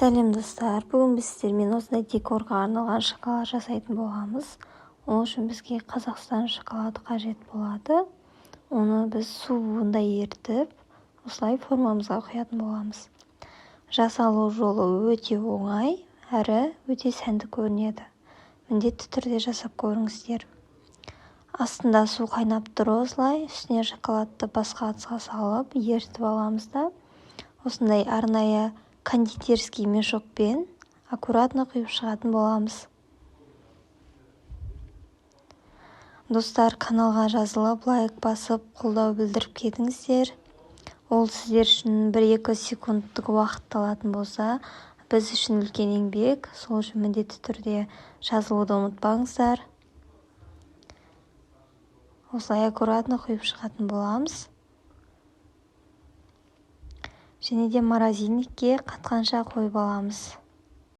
Сәлем достар, бүгін біз сіздермен осындай декорға арналған шоколад жасайтын боламыз. Ол үшін бізге Қазақстан шоколады қажет болады. Оны біз суында ерітіп, осылай формамызға құятын боламыз. Жасалу жолы өте оңай, әрі өте сәнді көрінеді. Міндетті түрде жасап көріңіздер. Астында су қайнап тұр осылай, үстіне шоколадты басқа ыдысқа салып, ерітіп аламыз да, осындай арнайы кондитерский мешокпен аккуратно құйып шығатын боламыз. Достар, каналға жазылып, лайк басып, қолдау білдіріп кетіңіздер. Ол сіздер үшін 1-2 секундтық уақыт алатын болса, біз үшін үлкен еңбек, сол үшін міндетті түрде жазылуды ұмытпаңыздар. Осылай аккуратно құйып шығатын боламыз. Және де морозильникке қатқанша қойып аламыз.